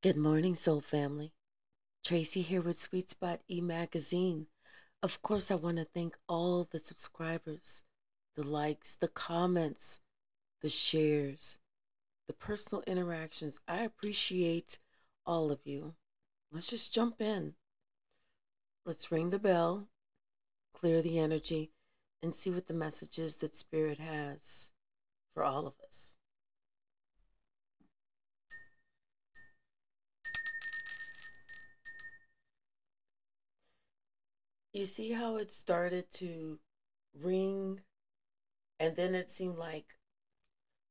Good morning, Soul Family. Tracy here with Sweet Spot e-magazine. Of course, I want to thank all the subscribers, the likes, the comments, the shares, the personal interactions. I appreciate all of you. Let's just jump in. Let's ring the bell, clear the energy, and see what the message is that Spirit has for all of us. You see how it started to ring, and then it seemed like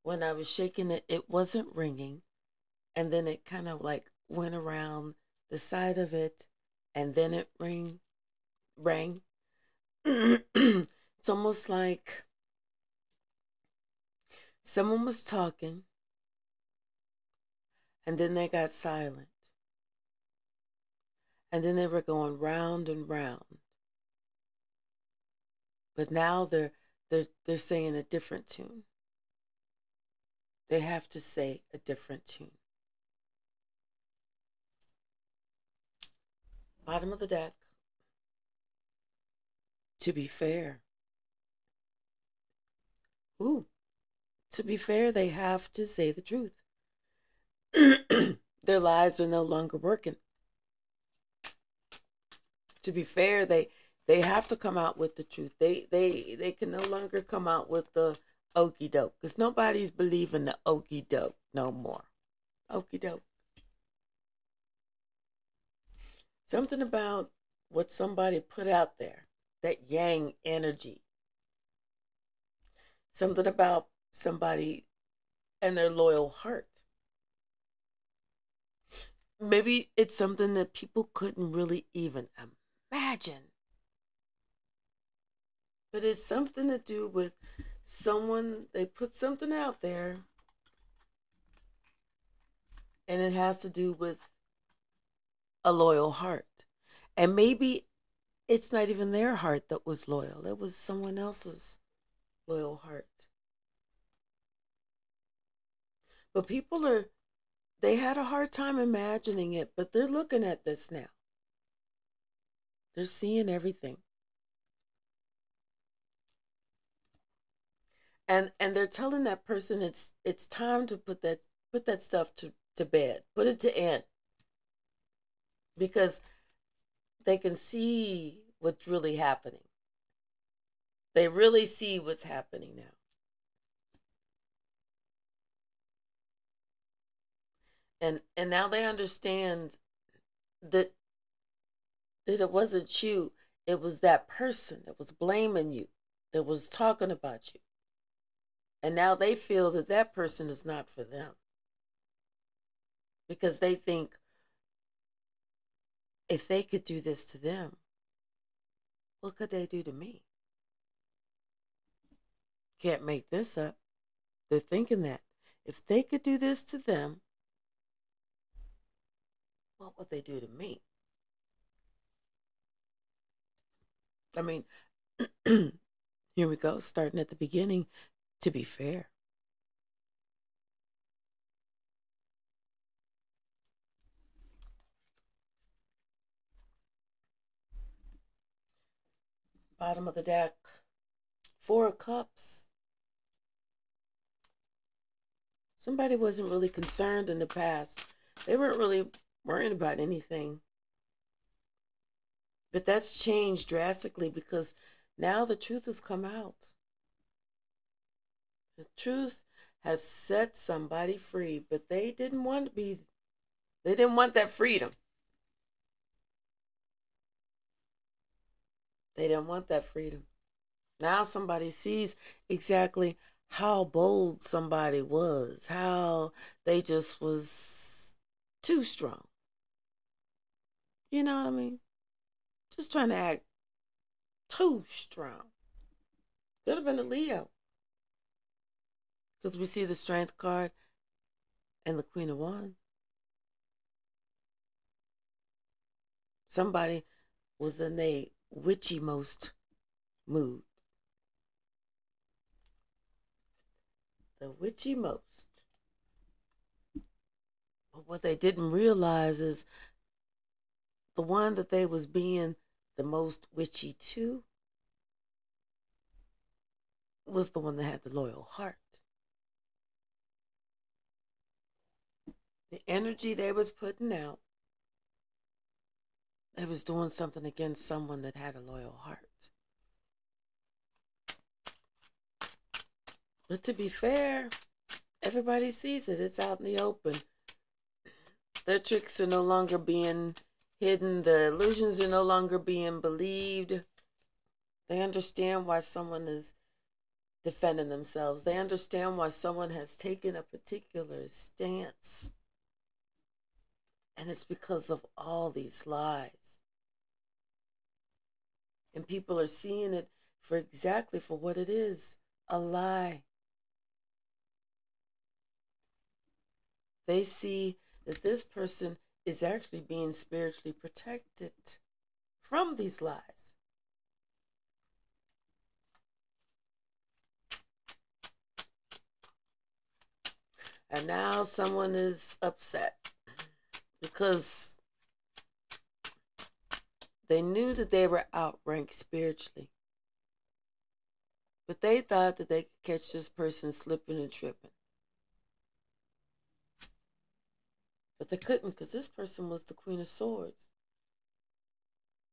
when I was shaking it, it wasn't ringing. And then it kind of like went around the side of it, and then it rang. It's almost like someone was talking, and then they got silent. And then they were going round and round. But now they're saying a different tune. They have to say a different tune. Bottom of the deck. To be fair. Ooh. To be fair, they have to say the truth. Their lies are no longer working. To be fair, they have to come out with the truth. They can no longer come out with the okie doke, because nobody's believing the okie doke no more. Okie doke. Something about what somebody put out there, that yang energy. Something about somebody and their loyal heart. Maybe it's something that people couldn't really even imagine. But it's something to do with someone, they put something out there, and it has to do with a loyal heart. And maybe it's not even their heart that was loyal. It was someone else's loyal heart. But they had a hard time imagining it, but they're looking at this now. They're seeing everything. And they're telling that person it's time to put that stuff to bed. Put it to end. Because they can see what's really happening. They really see what's happening now. And now they understand that it wasn't you. It was that person that was blaming you, that was talking about you. And now they feel that that person is not for them. Because they think, if they could do this to them, what could they do to me? Can't make this up. They're thinking that. If they could do this to them, what would they do to me? I mean, here we go, starting at the beginning, to be fair. Bottom of the deck, 4 of Cups. Somebody wasn't really concerned in the past. They weren't really worrying about anything. But that's changed drastically because now the truth has come out. The truth has set somebody free, but they didn't want that freedom. They didn't want that freedom. Now somebody sees exactly how bold somebody was, how they just was too strong. You know what I mean? Just trying to act too strong. Could have been a Leo. Because we see the Strength card and the Queen of Wands. Somebody was in a witchy most mood. The witchy most. But what they didn't realize is the one that they was being the most witchy to was the one that had the loyal heart. The energy they was putting out, they was doing something against someone that had a loyal heart. But to be fair, everybody sees it. It's out in the open. Their tricks are no longer being hidden. The illusions are no longer being believed. They understand why someone is defending themselves. They understand why someone has taken a particular stance. And it's because of all these lies. And people are seeing it for exactly for what it is, a lie. They see that this person is actually being spiritually protected from these lies. And now someone is upset because they knew that they were outranked spiritually. But they thought that they could catch this person slipping and tripping. But they couldn't, because this person was the Queen of Swords.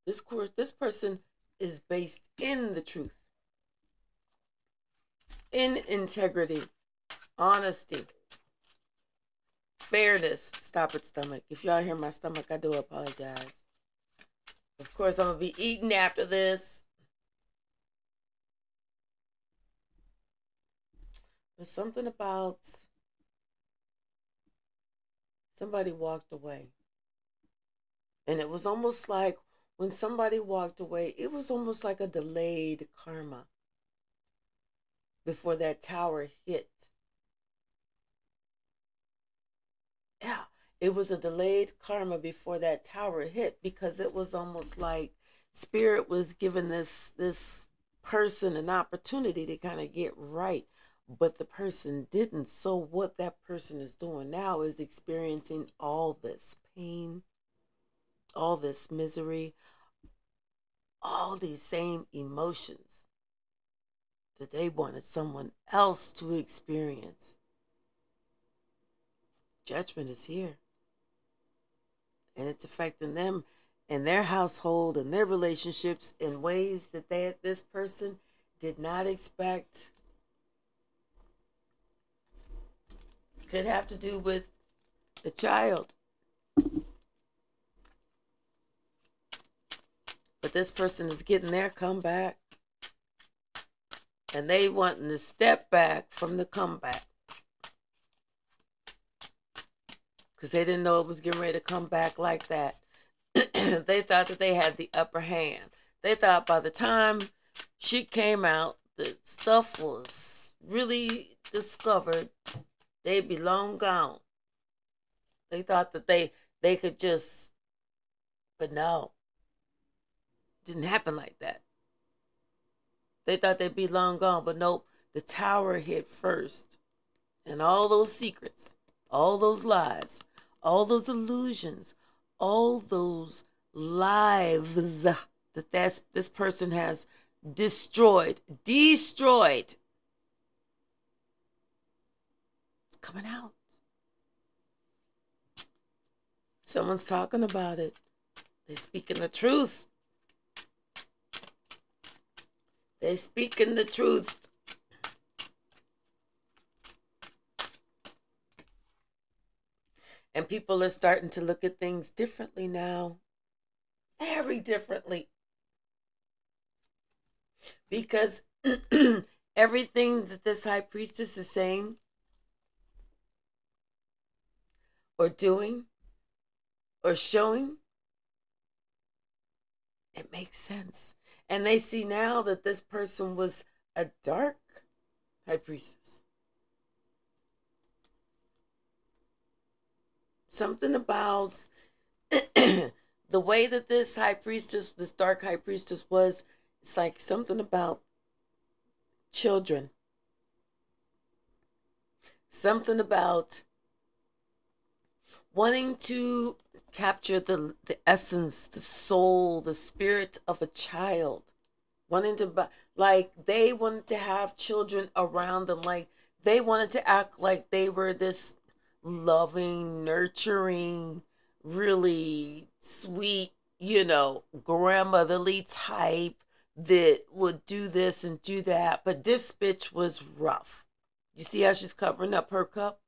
This person is based in the truth, in integrity, honesty, fairness. Stop it, stomach. If y'all hear my stomach, I do apologize. Of course, I'm going to be eating after this. But something about somebody walked away. And it was almost like when somebody walked away, it was almost like a delayed karma before that tower hit. Yeah, it was a delayed karma before that tower hit, because it was almost like Spirit was giving this person an opportunity to kind of get right. But the person didn't. So what that person is doing now is experiencing all this pain, all this misery, all these same emotions that they wanted someone else to experience. Judgment is here. And it's affecting them and their household and their relationships in ways that this person did not expect. Could have to do with the child. But this person is getting their comeback. And they wanting to step back from the comeback. Because they didn't know it was getting ready to come back like that. They thought that they had the upper hand. They thought by the time she came out, the stuff was really discovered. They'd be long gone. They thought that they could just, but no. It didn't happen like that. They thought they'd be long gone, but nope. The tower hit first. And all those secrets, all those lies, all those illusions, all those lives that this person has destroyed. It's coming out. Someone's talking about it. They're speaking the truth. They're speaking the truth. And people are starting to look at things differently now. Very differently. Because everything that this high priestess is saying or doing or showing, it makes sense. And they see now that this person was a dark high priestess. Something about the way that this high priestess, this dark high priestess was, it's like something about children. Something about wanting to capture the essence, the soul, the spirit of a child, wanting to, like, they wanted to have children around them, like they wanted to act like they were this loving, nurturing, really sweet, grandmotherly type that would do this and do that. But this bitch was rough. You see how she's covering up her cup?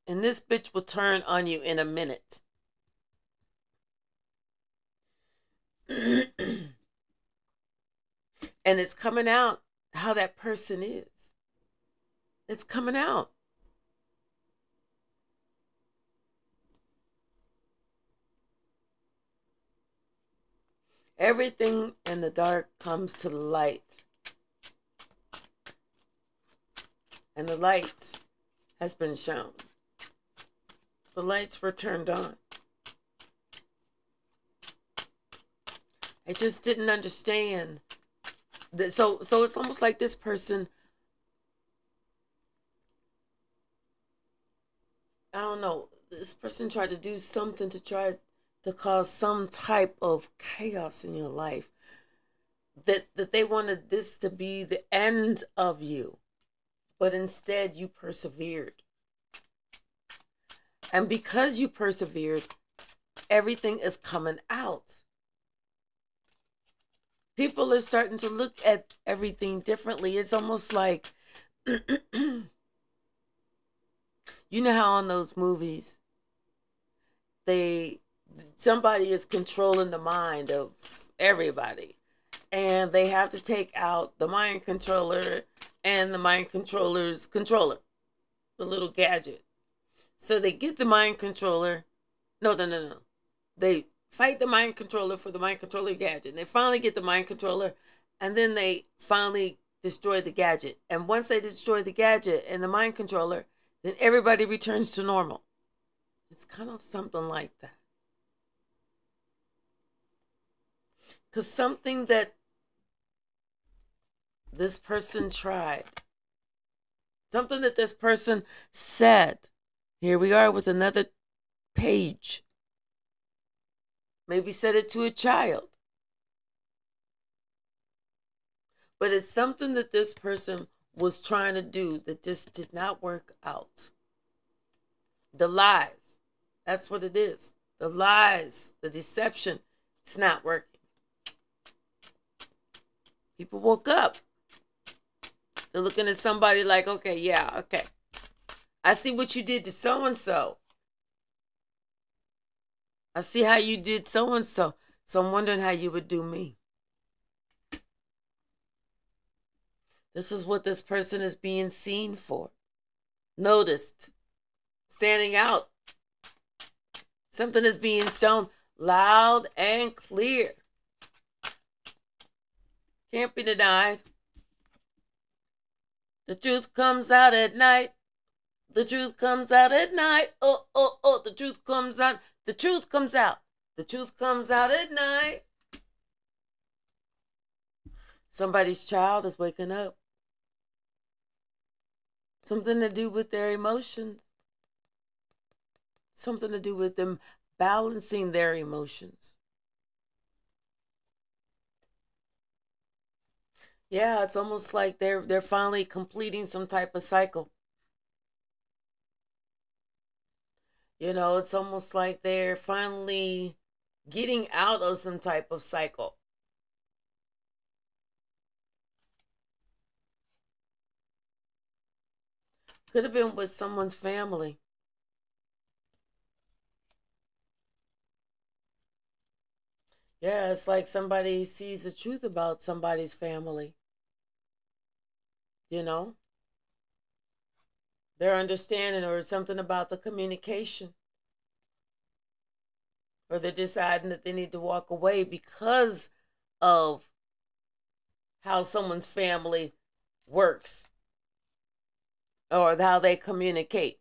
And this bitch will turn on you in a minute. And it's coming out how that person is. It's coming out. Everything in the dark comes to the light. And the light has been shown. The lights were turned on. I just didn't understand that. So it's almost like this person, I don't know, this person tried to do something to try to cause some type of chaos in your life. That they wanted this to be the end of you. But instead you persevered. And because you persevered, everything is coming out. People are starting to look at everything differently. It's almost like, you know how on those movies, somebody is controlling the mind of everybody. And they have to take out the mind controller and the mind controller's controller, the little gadget. So they get the mind controller. No. They fight the mind controller for the mind controller gadget. And they finally get the mind controller. And then they finally destroy the gadget. And once they destroy the gadget and the mind controller, then everybody returns to normal. It's kind of something like that. Because something that this person tried, something that this person said, here we are with another page. Maybe said it to a child. But it's something that this person was trying to do that just did not work out. The lies. That's what it is. The lies, the deception, it's not working. People woke up. They're looking at somebody like, okay, yeah, okay. I see what you did to so-and-so. I see how you did so-and-so. So I'm wondering how you would do me. This is what this person is being seen for. Noticed. Standing out. Something is being shown loud and clear. Can't be denied. The truth comes out at night. The truth comes out at night. Oh, the truth comes out. The truth comes out. The truth comes out at night. Somebody's child is waking up. Something to do with their emotions. Something to do with them balancing their emotions. Yeah, it's almost like they're finally completing some type of cycle. It's almost like they're finally getting out of some type of cycle. Could have been with someone's family. Yeah, it's like somebody sees the truth about somebody's family. Their understanding, or something about the communication. Or they're deciding that they need to walk away because of how someone's family works. Or how they communicate.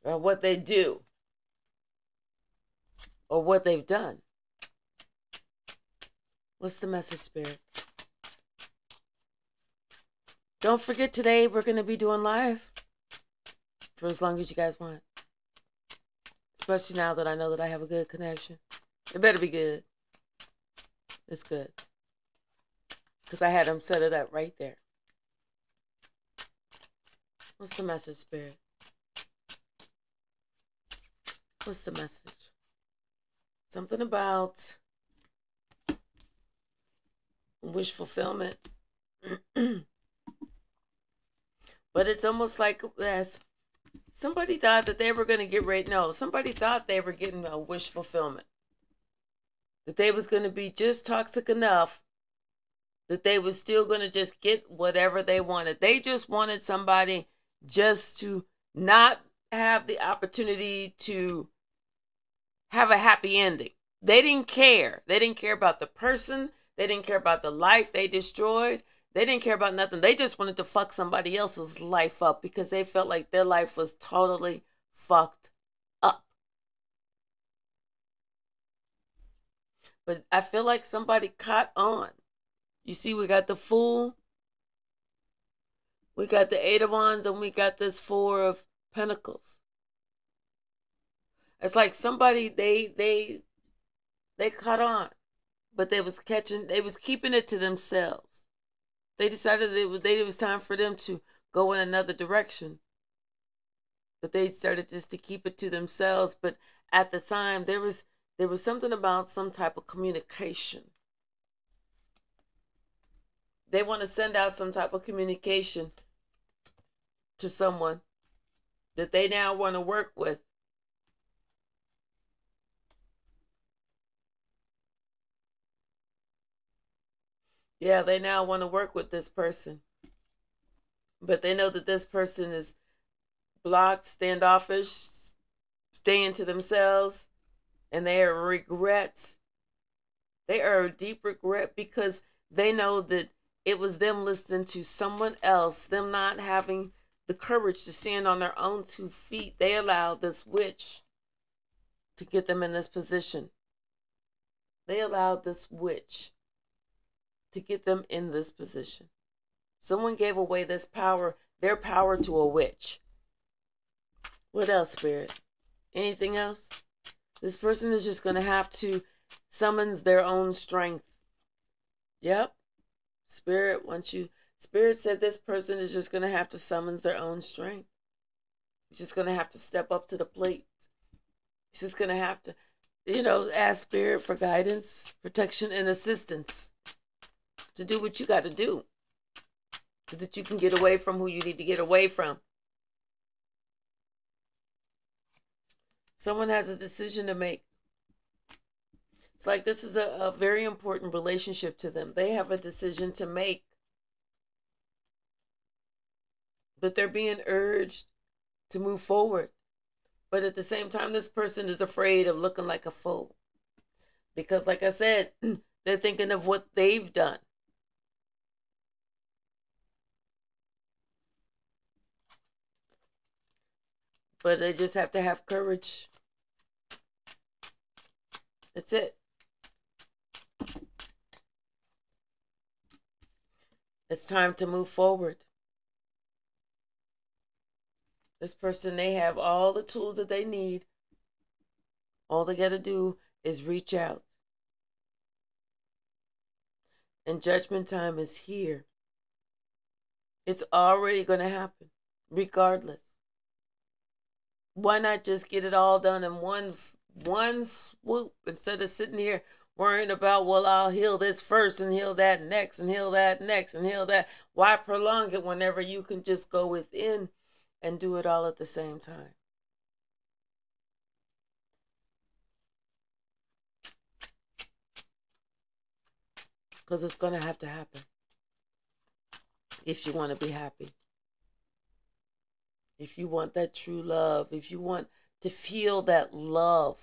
Or what they do. Or what they've done. What's the message, Spirit? Don't forget, today we're going to be doing live for as long as you guys want. Especially now that I know that I have a good connection. It better be good. It's good. Because I had them set it up right there. What's the message, Spirit? What's the message? Something about wish fulfillment. But it's almost like as somebody thought that they were going to get ready. No, somebody thought they were getting a wish fulfillment. That they was going to be just toxic enough that they was still going to just get whatever they wanted. They just wanted somebody just to not have the opportunity to have a happy ending. They didn't care. They didn't care about the person. They didn't care about the life they destroyed. They didn't care about nothing. They just wanted to fuck somebody else's life up because they felt like their life was totally fucked up. But I feel like somebody caught on. You see, we got the Fool, we got the Eight of Wands, and we got this Four of Pentacles. It's like somebody, they caught on, but they was keeping it to themselves. They decided it was time for them to go in another direction. But they started just to keep it to themselves. But at the time, there was something about some type of communication. They want to send out some type of communication to someone that they now want to work with. Yeah, they now want to work with this person. But they know that this person is blocked, standoffish, staying to themselves, and they are regret. They are a deep regret because they know that it was them listening to someone else, them not having the courage to stand on their own 2 feet. They allowed this witch to get them in this position. They allowed this witch to get them in this position. Someone gave away this power, their power, to a witch. What else, Spirit? Anything else? This person is just going to have to summon their own strength. Yep. Spirit said this person is just going to have to summon their own strength. He's just going to have to step up to the plate. He's just going to have to, ask Spirit for guidance, protection, and assistance to do what you got to do so that you can get away from who you need to get away from. Someone has a decision to make. It's like this is a very important relationship to them. They have a decision to make. But they're being urged to move forward. But at the same time, this person is afraid of looking like a fool. Because like I said, they're thinking of what they've done. But they just have to have courage. That's it. It's time to move forward. This person, they have all the tools that they need. All they got to do is reach out. And judgment time is here. It's already going to happen, regardless. Why not just get it all done in one swoop instead of sitting here worrying about, well, I'll heal this first and heal that next and heal that next and heal that. Why prolong it whenever you can just go within and do it all at the same time? Because it's going to have to happen if you want to be happy. If you want that true love, if you want to feel that love,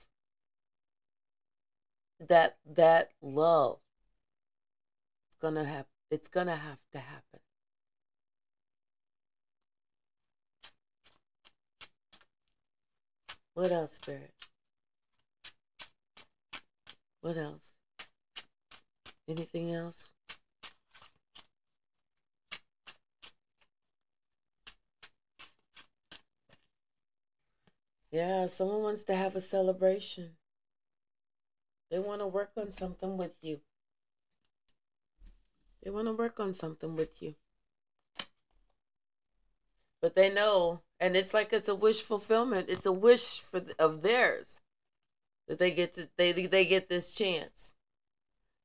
that love, it's gonna have to happen. What else, Spirit? What else? Anything else? Yeah, someone wants to have a celebration. They want to work on something with you. They want to work on something with you. But they know, and it's like it's a wish fulfillment. It's a wish of theirs that they get this chance.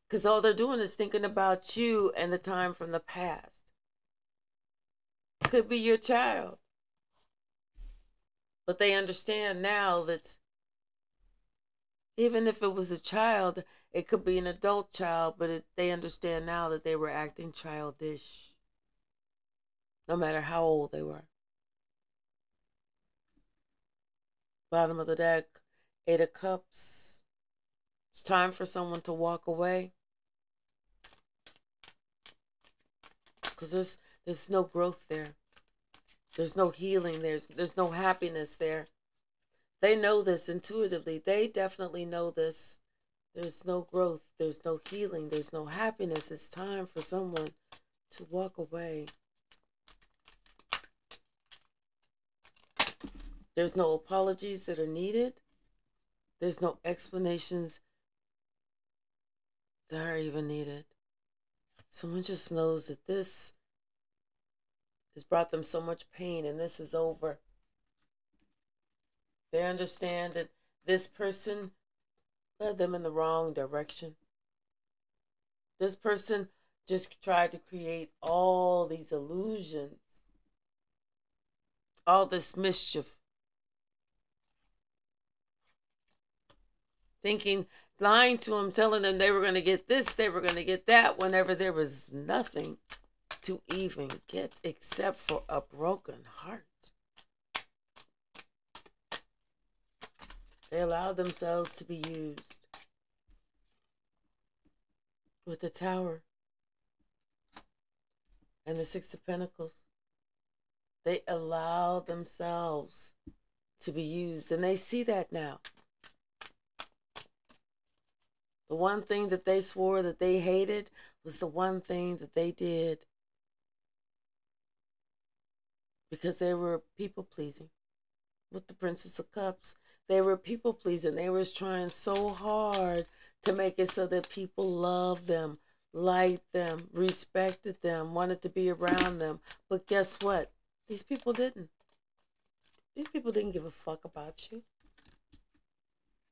Because all they're doing is thinking about you and the time from the past. Could be your child. But they understand now that even if it was a child, it could be an adult child, but they understand now that they were acting childish, no matter how old they were. Bottom of the deck, 8 of Cups. It's time for someone to walk away. Because there's no growth there. There's no healing. There's no happiness there. They know this intuitively. They definitely know this. There's no growth. There's no healing. There's no happiness. It's time for someone to walk away. There's no apologies that are needed. There's no explanations that are even needed. Someone just knows that this has brought them so much pain and this is over. They understand that this person led them in the wrong direction. This person just tried to create all these illusions, all this mischief, thinking, lying to them, telling them they were going to get this, they were going to get that, whenever there was nothing to even get except for a broken heart. They allowed themselves to be used. With the Tower and the 6 of Pentacles, they allowed themselves to be used, and they see that now. The one thing that they swore that they hated was the one thing that they did because they were people-pleasing. With the Princess of Cups, they were people-pleasing. They were trying so hard to make it so that people loved them, liked them, respected them, wanted to be around them. But guess what? These people didn't. These people didn't give a fuck about you.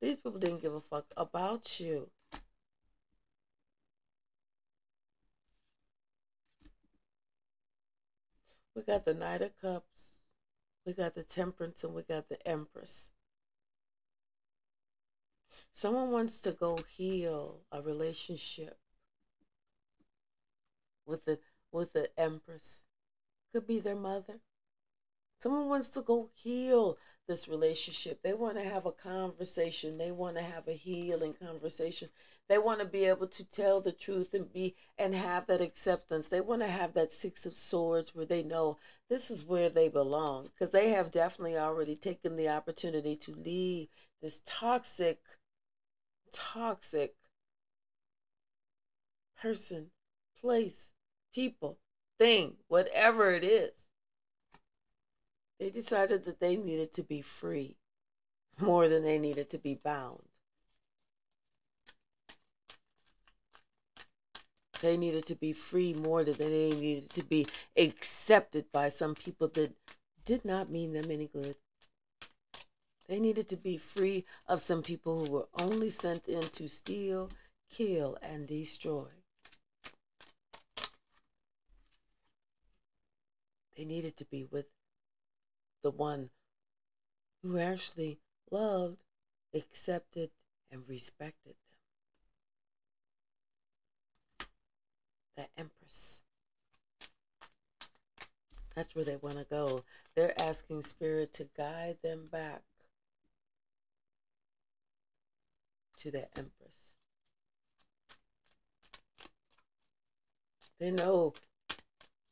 These people didn't give a fuck about you. We got the Knight of Cups. We got the Temperance, and we got the Empress. Someone wants to go heal a relationship with the Empress. Could be their mother. Someone wants to go heal this relationship. They want to have a conversation. They want to have a healing conversation. They want to be able to tell the truth and have that acceptance. They want to have that 6 of Swords where they know this is where they belong, because they have definitely already taken the opportunity to leave this toxic person, place, people, thing, whatever it is. They decided that they needed to be free more than they needed to be bound. They needed to be free more than they needed to be accepted by some people that did not mean them any good. They needed to be free of some people who were only sent in to steal, kill, and destroy. They needed to be with the one who actually loved, accepted, and respected them. The Empress. That's where they want to go. They're asking Spirit to guide them back to the Empress. They know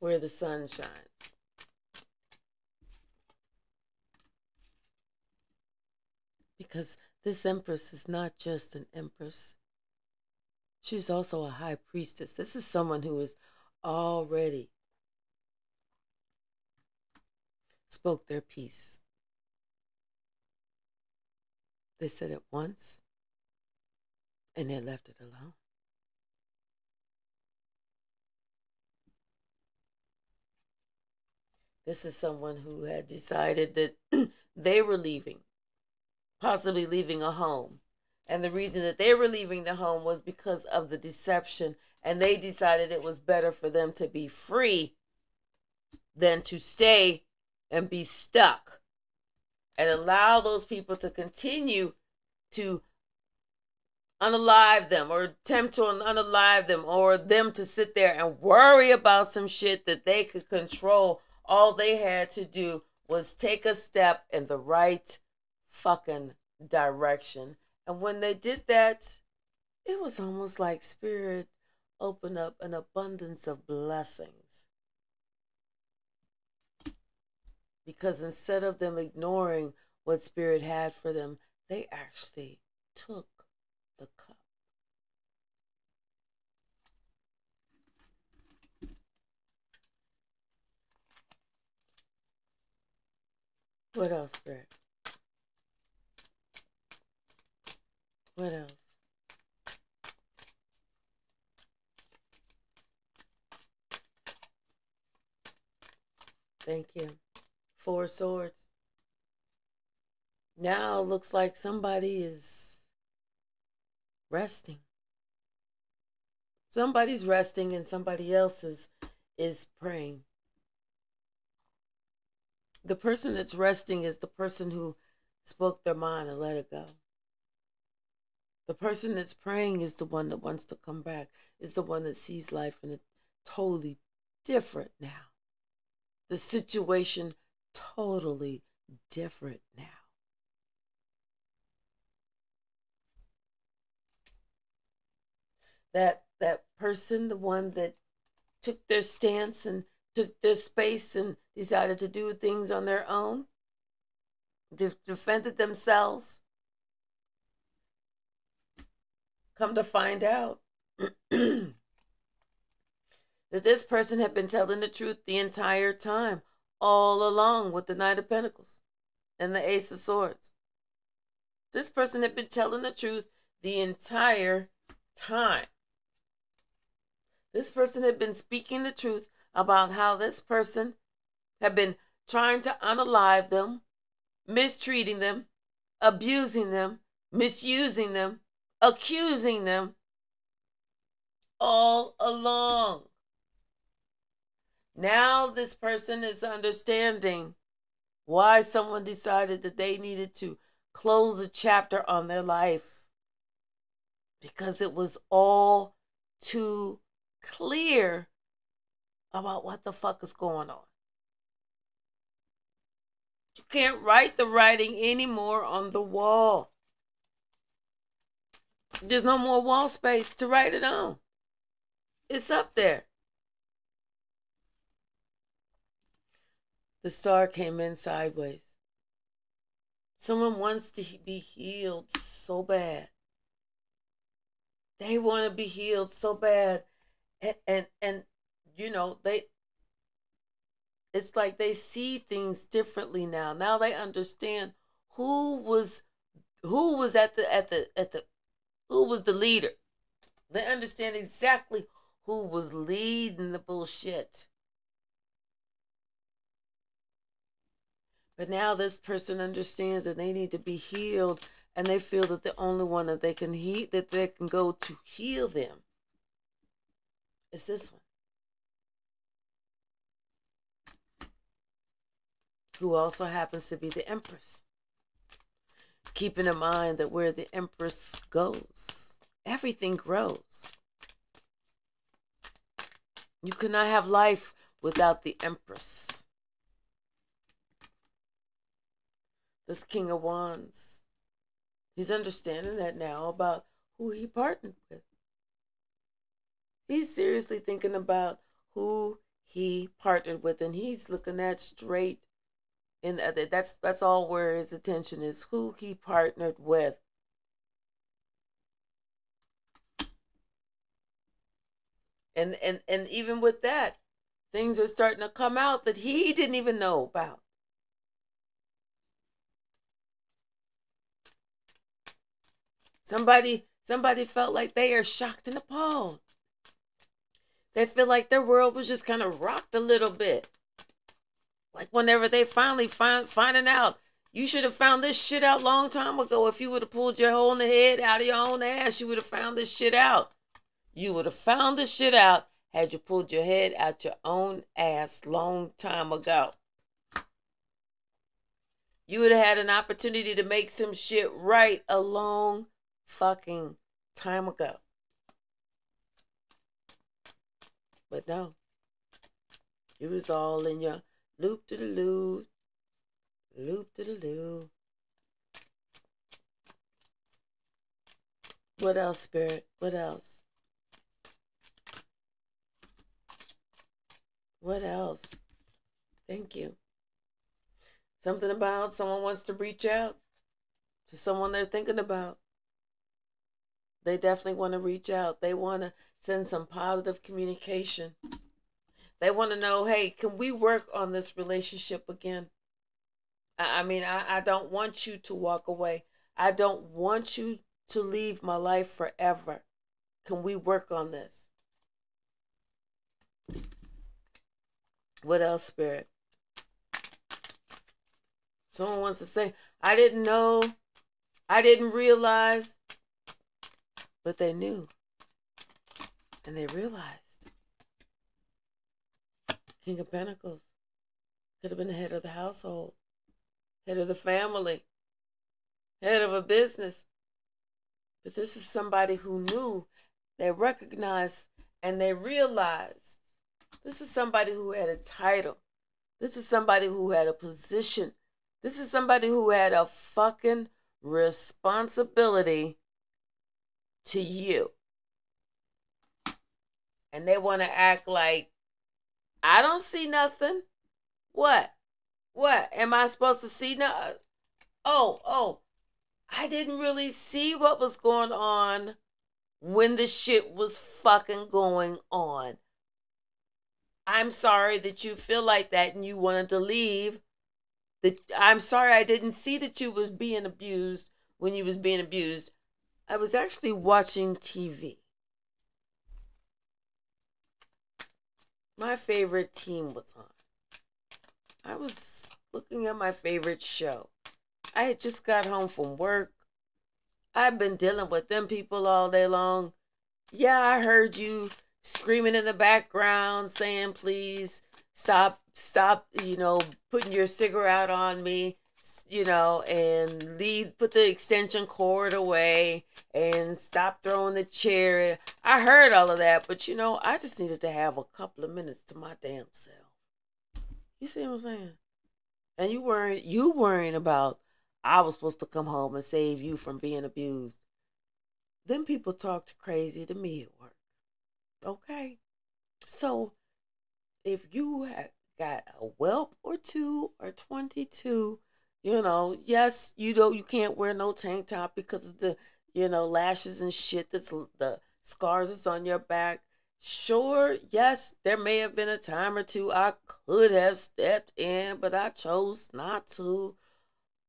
where the sun shines. Because this Empress is not just an Empress. She's also a High Priestess. This is someone who has already spoke their piece. They said it once, and they left it alone. This is someone who had decided that they were leaving, possibly leaving a home. And the reason that they were leaving the home was because of the deception. And they decided it was better for them to be free than to stay and be stuck and allow those people to continue to unalive them or attempt to unalive them, or them to sit there and worry about some shit that they could control. All they had to do was take a step in the right fucking direction. And when they did that, it was almost like Spirit opened up an abundance of blessings. Because instead of them ignoring what Spirit had for them, they actually took the cup. What else, Spirit? What else? Thank you. 4 swords. Now looks like somebody is resting. Somebody's resting and somebody else is praying. The person that's resting is the person who spoke their mind and let it go. The person that's praying is the one that wants to come back, is the one that sees life in a totally different now. The situation totally different now. That person, the one that took their stance and took their space and decided to do things on their own, defended themselves, come to find out that this person had been telling the truth the entire time, all along, with the Knight of Pentacles and the Ace of Swords. This person had been telling the truth the entire time. This person had been speaking the truth about how this person had been trying to unalive them, mistreating them, abusing them, misusing them, accusing them, all along. Now this person is understanding why someone decided that they needed to close a chapter on their life. Because it was all too clear about what the fuck is going on. You can't write the writing anymore on the wall. There's no more wall space to write it on. It's up there. The star came in sideways. Someone wants to be healed so bad. They want to be healed so bad. And you know, it's like they see things differently now. Now they understand who was who was the leader. They understand exactly who was leading the bullshit. But now this person understands that they need to be healed, and they feel that the only one that they can go to heal them is this one, who also happens to be the Empress. Keeping in mind that where the Empress goes, everything grows. You cannot have life without the Empress. This King of Wands, he's understanding that now about who he partnered with. He's seriously thinking about who he partnered with, and he's looking at straight in that's all where his attention is, who he partnered with. And even with that, things are starting to come out that he didn't even know about. Somebody felt like they are shocked and appalled. They feel like their world was just kind of rocked a little bit. Like whenever they finally finding out, you should have found this shit out long time ago. If you would have pulled your hole in the head out of your own ass, you would have found this shit out. You would have found this shit out had you pulled your head out your own ass long time ago. You would have had an opportunity to make some shit right a long fucking time ago. But no. It was all in your loop-de-de-loo. Loop-de-de-loo. What else, Spirit? What else? What else? Thank you. Something about someone wants to reach out to someone they're thinking about. They definitely want to reach out. They want to send some positive communication. They want to know, hey, can we work on this relationship again? I don't want you to walk away. I don't want you to leave my life forever. Can we work on this? What else, Spirit? Someone wants to say, I didn't know. I didn't realize. But they knew. And they realized. King of Pentacles. Could have been the head of the household. Head of the family. Head of a business. But this is somebody who knew. They recognized and they realized. This is somebody who had a title. This is somebody who had a position. This is somebody who had a fucking responsibility to you. And they want to act like, I don't see nothing. What? What? Am I supposed to see nothing? Oh, I didn't really see what was going on when the shit was fucking going on. I'm sorry that you feel like that and you wanted to leave. I'm sorry I didn't see that you was being abused when you was being abused. I was actually watching TV. My favorite team was on. I was looking at my favorite show. I had just got home from work. I've been dealing with them people all day long. Yeah, I heard you screaming in the background saying, please stop, putting your cigarette on me, and put the extension cord away and stop throwing the chair. I heard all of that, but I just needed to have a couple of minutes to my damn self. You see what I'm saying? And you worrying about I was supposed to come home and save you from being abused. Them people talked crazy to me at work. Okay? So, if you had got a whelp or two or 22, yes, you can't wear no tank top because of the, lashes and shit, that's the scars that's on your back. Sure, yes, there may have been a time or two I could have stepped in, but I chose not to.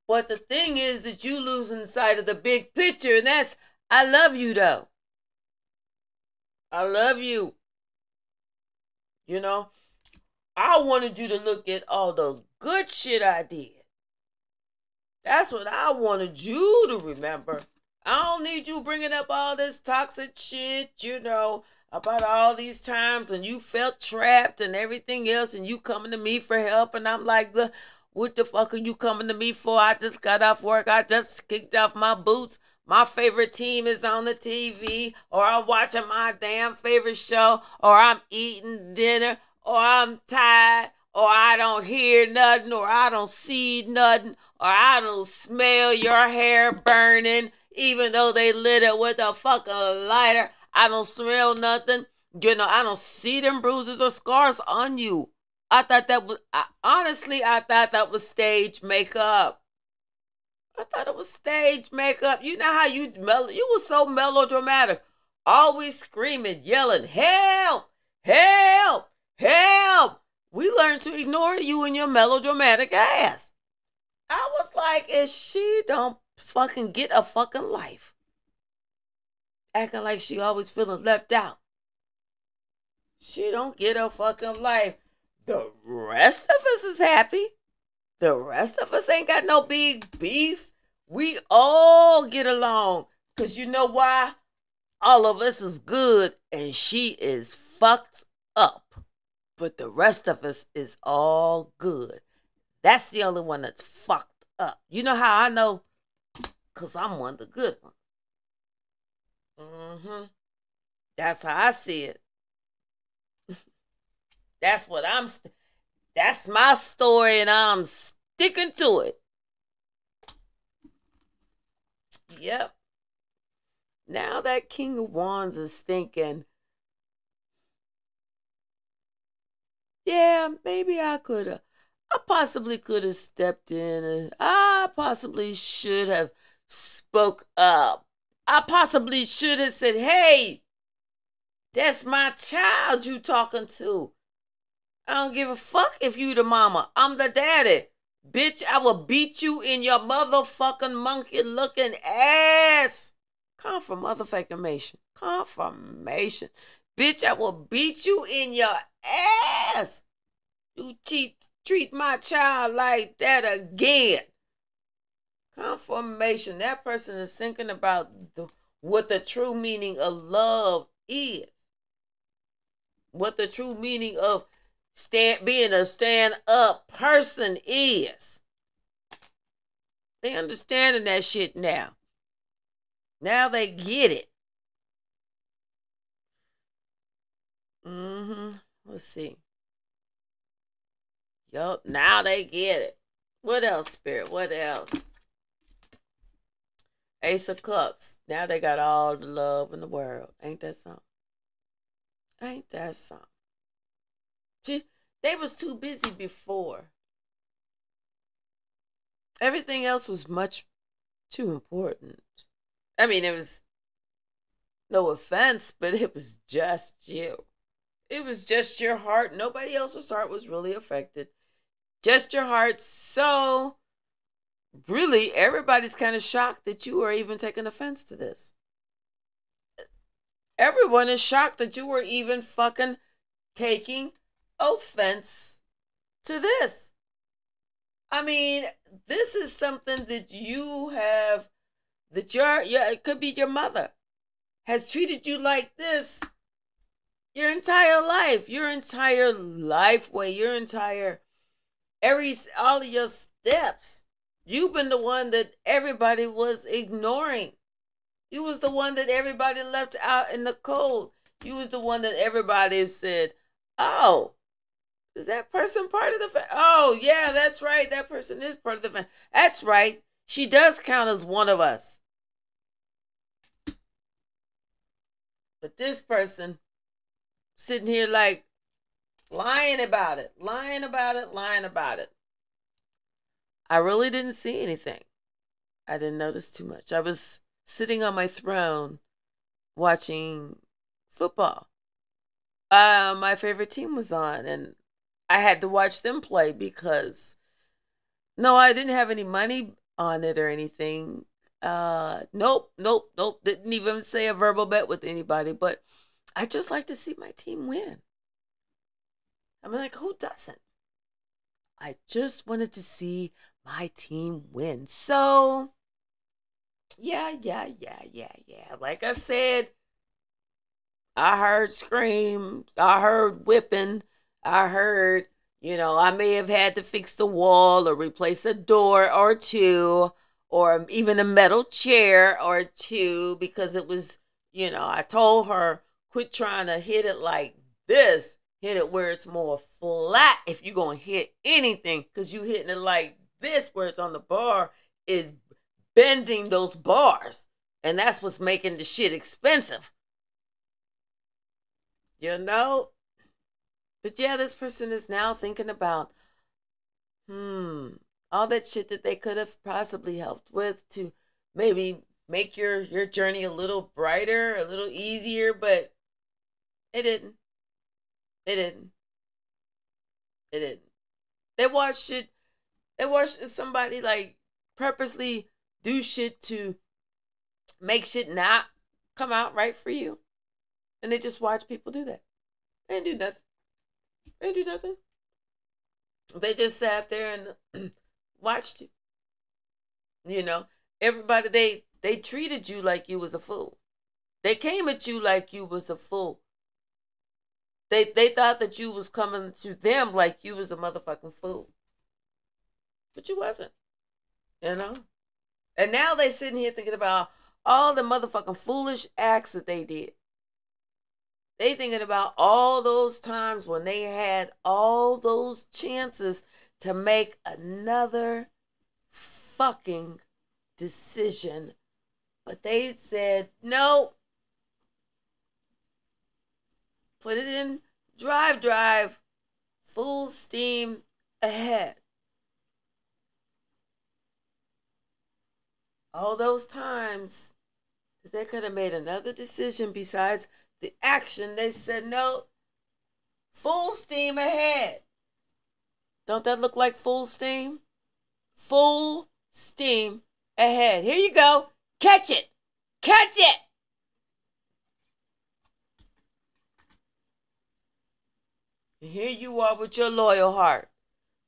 But the thing is that you losing sight of the big picture, and that's, I love you though. I love you. I wanted you to look at all the good shit I did. That's what I wanted you to remember. I don't need you bringing up all this toxic shit, about all these times when you felt trapped and everything else, and you coming to me for help, and I'm like, what the fuck are you coming to me for? I just got off work. I just kicked off my boots. My favorite team is on the TV, or I'm watching my damn favorite show, or I'm eating dinner, or I'm tired, or I don't hear nothing, or I don't see nothing, or I don't smell your hair burning, even though they lit it with a fucking lighter. I don't smell nothing. I don't see them bruises or scars on you. I thought that was stage makeup. I thought it was stage makeup. You know how you were so melodramatic. Always screaming, yelling, help, help, help. We learned to ignore you and your melodramatic ass. I was like, if she don't fucking get a fucking life. acting like she always feeling left out. She don't get her fucking life. The rest of us is happy. The rest of us ain't got no big beefs. We all get along. Because you know why? All of us is good and she is fucked up. But the rest of us is all good. That's the only one that's fucked up. You know how I know? Because I'm one of the good ones. That's how I see it. That's what that's my story and I'm sticking to it. Yep. Now that King of Wands is thinking, yeah, maybe I possibly could have stepped in and I possibly should have spoke up. I possibly should have said, hey, that's my child you talking to. I don't give a fuck if you the mama. I'm the daddy. Bitch, I will beat you in your motherfucking monkey looking ass. Confirmation. Confirmation. Bitch, I will beat you in your ass. You treat my child like that again. Confirmation. That person is thinking about what the true meaning of love is. What the true meaning of being a stand-up person is. They understanding that shit now. Now they get it. Let's see. Yup, now they get it. What else, Spirit? What else? Ace of Cups. Now they got all the love in the world. Ain't that something? Ain't that something? They was too busy before. Everything else was much too important. I mean, it was no offense, but it was just you. It was just your heart. Nobody else's heart was really affected. Just your heart. So, really, everybody's kind of shocked that you are even taking offense to this. Everyone is shocked that you were even fucking taking offense to this. I mean, this is something that you have, that it could be your mother, has treated you like this your entire life. Your entire life way, all of your steps. You've been the one that everybody was ignoring. You was the one that everybody left out in the cold. You was the one that everybody said, oh, is that person part of the family? Oh, yeah, that's right. That person is part of the family. That's right. She does count as one of us. But this person sitting here like lying about it. I really didn't see anything. I didn't notice too much. I was sitting on my throne watching football. My favorite team was on and I had to watch them play because no, I didn't have any money on it or anything. Nope. Didn't even say a verbal bet with anybody, but I just like to see my team win. I'm like, who doesn't? I just wanted to see my team win. So, yeah. Like I said, I heard screams. I heard whipping. I heard, I may have had to fix the wall or replace a door or two or even a metal chair or two because it was, I told her, quit trying to hit it like this. Hit it where it's more flat if you're going to hit anything because you hitting it like this where it's on the bar is bending those bars. And that's what's making the shit expensive. But yeah, this person is now thinking about, all that shit that they could have possibly helped with to maybe make your journey a little brighter, a little easier, but it didn't. They watched somebody like purposely do shit to make shit not come out right for you. And they just watch people do that. They didn't do nothing. They didn't do nothing. They just sat there and watched you. You know, everybody, they treated you like you was a fool. They came at you like you was a fool. They thought that you was coming to them like you was a motherfucking fool. But you wasn't, you know? And now they sitting here thinking about all the motherfucking foolish acts that they did. They thinking about all those times when they had all those chances to make another fucking decision. But they said, no. Put it in drive, full steam ahead. All those times that they could have made another decision besides the action, they said, no, full steam ahead. Don't that look like full steam? Full steam ahead. Here you go. Catch it. Catch it. And here you are with your loyal heart.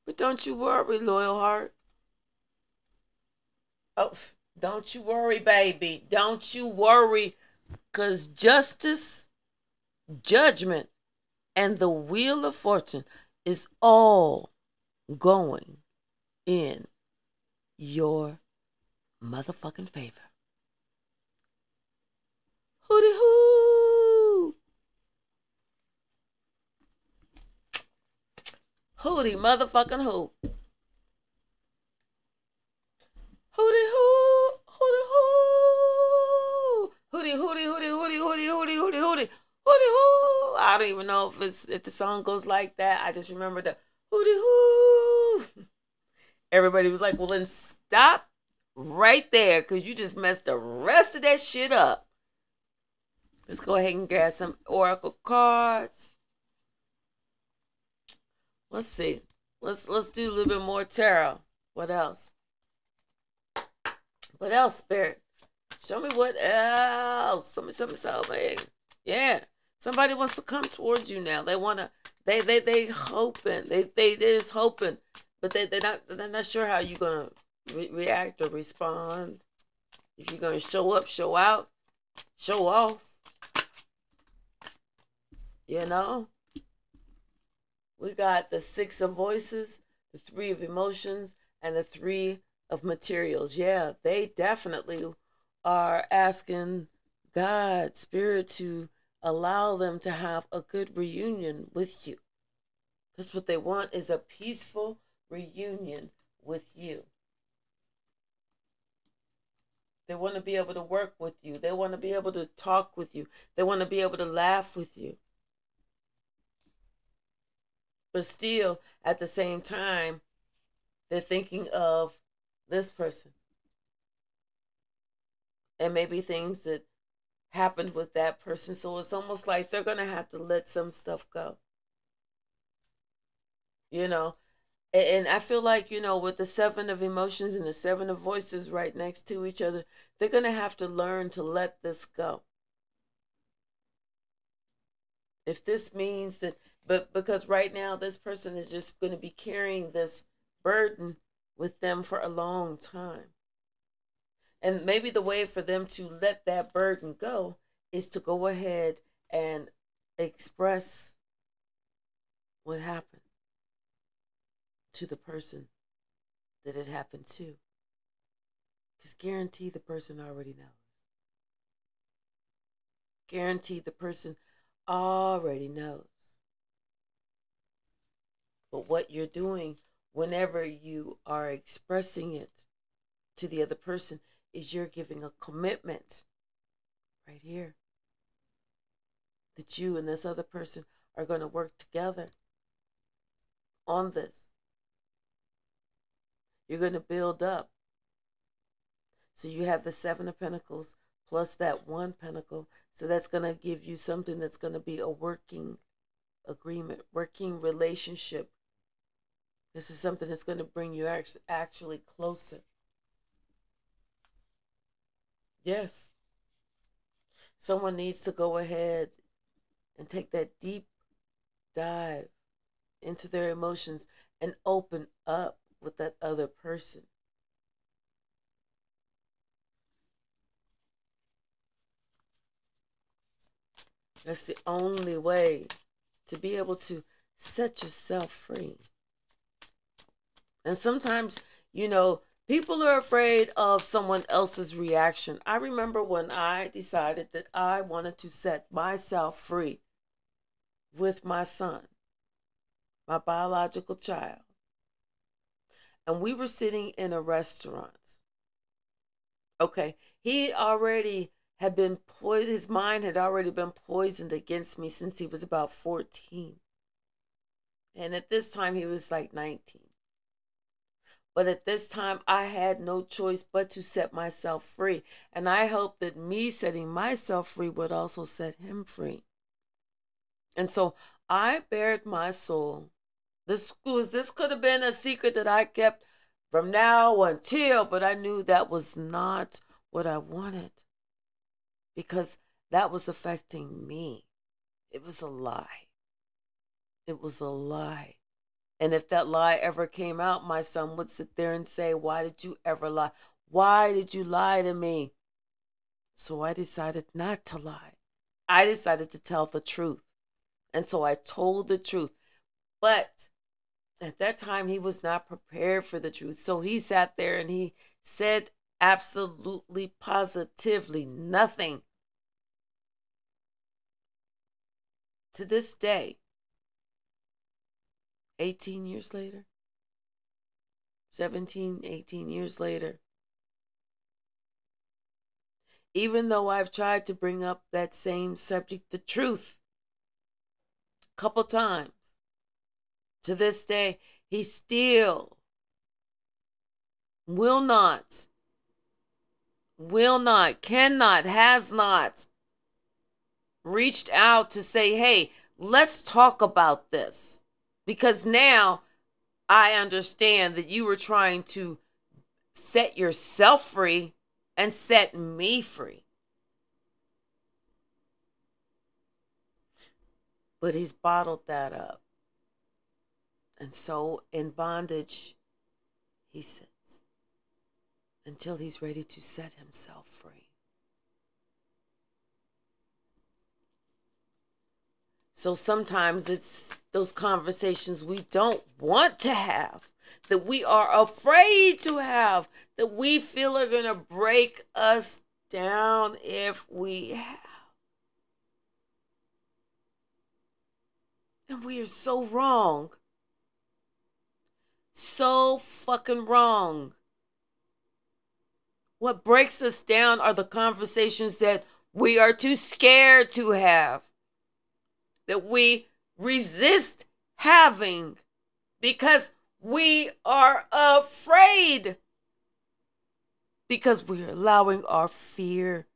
But don't you worry, loyal heart. Oh, don't you worry, baby. Don't you worry. Because justice, judgment, and the wheel of fortune is all going in your motherfucking favor. Hootie hoo! Hootie motherfucking hoo! Hootie hoo! Hootie hoo! Hootie hootie hootie hootie hootie hootie hootie hootie hootie hoo! I don't even know if the song goes like that. I just remember the hootie hoo. Everybody was like, well, then stop right there, because you just messed the rest of that shit up. Let's go ahead and grab some oracle cards. Let's see. Let's do a little bit more tarot. What else? What else, Spirit? Show me what else. Somebody. Yeah. Somebody wants to come towards you now. They wanna. They hoping. They just hoping, but they're not sure how you're gonna react or respond. If you're gonna show up, show out, show off. You know. We got the 6 of voices, the 3 of emotions, and the 3 of materials. Yeah, they definitely are asking God, Spirit, to allow them to have a good reunion with you. That's what they want, is a peaceful reunion with you. They want to be able to work with you. They want to be able to talk with you. They want to be able to laugh with you. But still, at the same time, they're thinking of this person. And maybe things that happened with that person. So it's almost like they're going to have to let some stuff go. You know? And I feel like, you know, with the 7 of emotions and the 7 of voices right next to each other, they're going to have to learn to let this go. If this means that, but because right now this person is just going to be carrying this burden with them for a long time. And maybe the way for them to let that burden go is to go ahead and express what happened to the person that it happened to. Because guarantee the person already knows. Guarantee the person already knows. But what you're doing whenever you are expressing it to the other person is you're giving a commitment right here that you and this other person are going to work together on this. You're going to build up. So you have the 7 of Pentacles plus that 1 Pentacle. So that's going to give you something that's going to be a working agreement, working relationship. This is something that's going to bring you actually closer. Yes. Someone needs to go ahead and take that deep dive into their emotions and open up with that other person. That's the only way to be able to set yourself free. And sometimes, people are afraid of someone else's reaction. I remember when I decided that I wanted to set myself free with my son, my biological child. And we were sitting in a restaurant. Okay, he already had been poisoned, his mind had already been poisoned against me since he was about 14. And at this time, he was like 19. But at this time, I had no choice but to set myself free. And I hoped that me setting myself free would also set him free. And so I bared my soul. This could have been a secret that I kept from now until, but I knew that was not what I wanted, because that was affecting me. It was a lie. It was a lie. And if that lie ever came out, my son would sit there and say, "Why did you ever lie? Why did you lie to me?" So I decided not to lie. I decided to tell the truth. And so I told the truth. But at that time, he was not prepared for the truth. So he sat there and he said absolutely, positively nothing. To this day, 18 years later, 17, 18 years later, even though I've tried to bring up that same subject, the truth, a couple times, to this day, he still will not, cannot, has not reached out to say, "Hey, let's talk about this." Because now I understand that you were trying to set yourself free and set me free. But he's bottled that up. And so in bondage, he sits until he's ready to set himself free. So sometimes it's those conversations we don't want to have, that we are afraid to have, that we feel are going to break us down if we have. And we are so wrong. So fucking wrong. What breaks us down are the conversations that we are too scared to have, that we resist having because we are afraid, because we're allowing our fear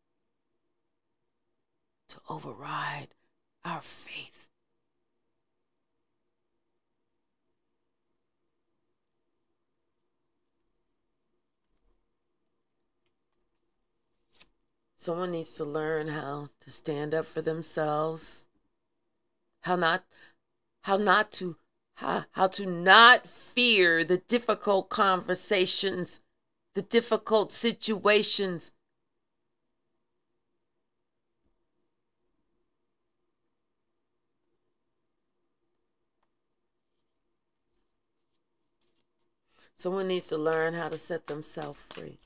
to override our faith. Someone needs to learn how to stand up for themselves, how to not fear the difficult conversations, the difficult situations. Someone needs to learn how to set themselves free.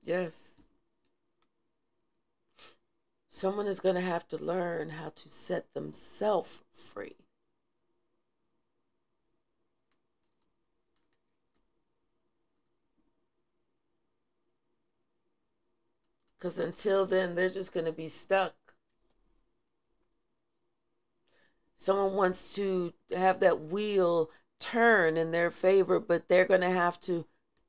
Yes. Someone is going to have to learn how to set themselves free. Because until then, they're just going to be stuck. Someone wants to have that wheel turn in their favor, but they're going to have to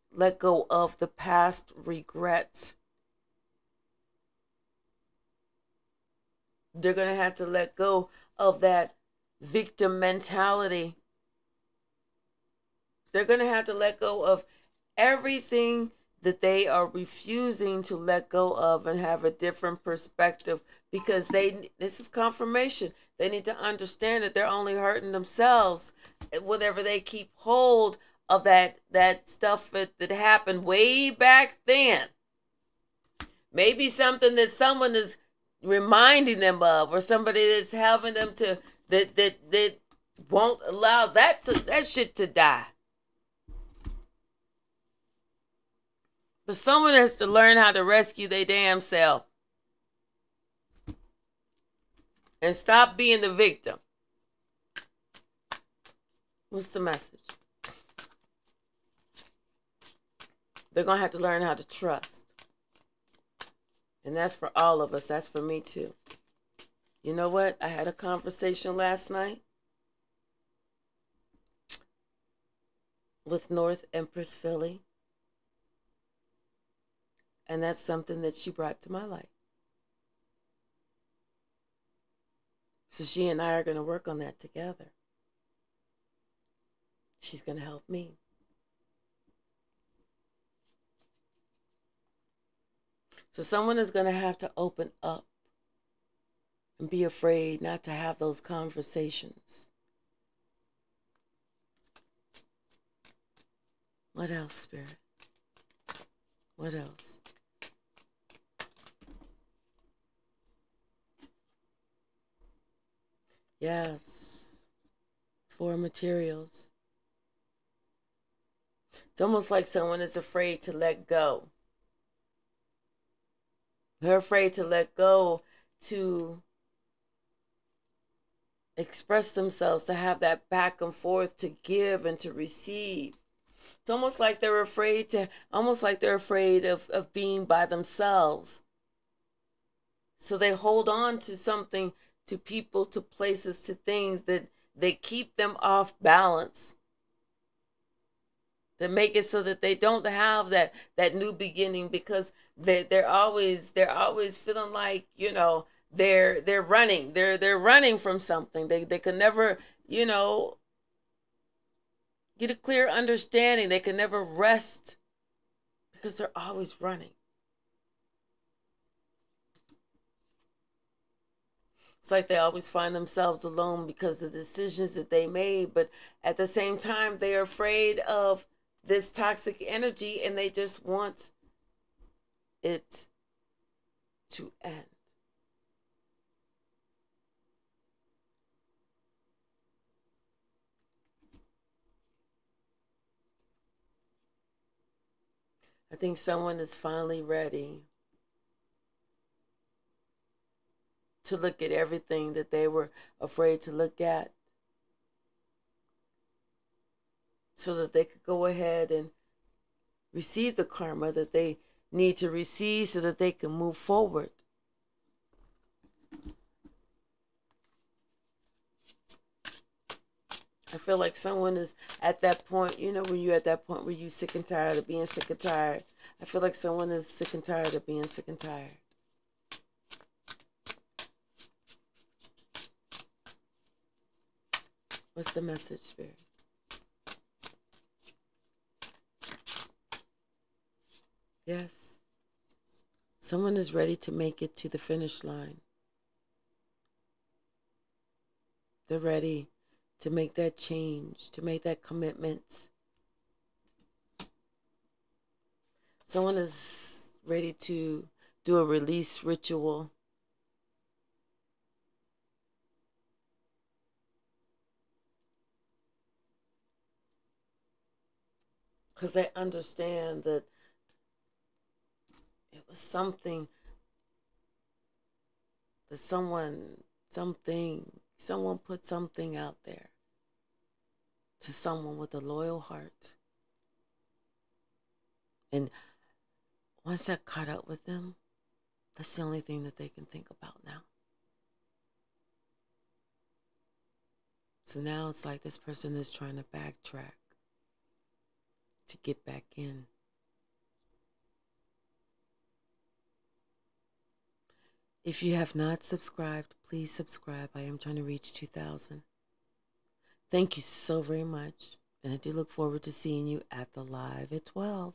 let go of the past regrets. They're going to have to let go of that victim mentality. They're going to have to let go of everything that they are refusing to let go of and have a different perspective, because this is confirmation. They need to understand that they're only hurting themselves whenever they keep hold of that stuff that happened way back then. Maybe something that someone is reminding them of, or somebody that's helping them to that won't allow that shit to die. But someone has to learn how to rescue their damn self and stop being the victim. What's the message? They're going to have to learn how to trust. And that's for all of us. That's for me too. You know what? I had a conversation last night with North Empress Philly. And that's something that she brought to my life. So she and I are going to work on that together. She's going to help me. So someone is going to have to open up and be afraid not to have those conversations. What else, Spirit? What else? Yes. 4 materials. It's almost like someone is afraid to let go. They're afraid to let go, to express themselves, to have that back and forth, to give and to receive. It's almost like they're afraid of being by themselves. So they hold on to something, to people, to places, to things that they keep them off balance. That make it so that they don't have that new beginning, because they're always feeling like, you know, they're running from something. They can never, you know, get a clear understanding. They can never rest because they're always running. It's like they always find themselves alone because of the decisions that they made, but at the same time, they're afraid of this toxic energy and they just want it to end. I think someone is finally ready to look at everything that they were afraid to look at, so that they could go ahead and receive the karma that they need to receive so that they can move forward. I feel like someone is at that point, you know, when you're at that point where you're sick and tired of being sick and tired. I feel like someone is sick and tired of being sick and tired. What's the message, Spirit? Yes. Someone is ready to make it to the finish line. They're ready to make that change, to make that commitment. Someone is ready to do a release ritual. Because they understand that it was something that someone put something out there to someone with a loyal heart. And once that caught up with them, that's the only thing that they can think about now. So now it's like this person is trying to backtrack to get back in. If you have not subscribed, please subscribe. I am trying to reach 2,000. Thank you so very much. And I do look forward to seeing you at the live at 12.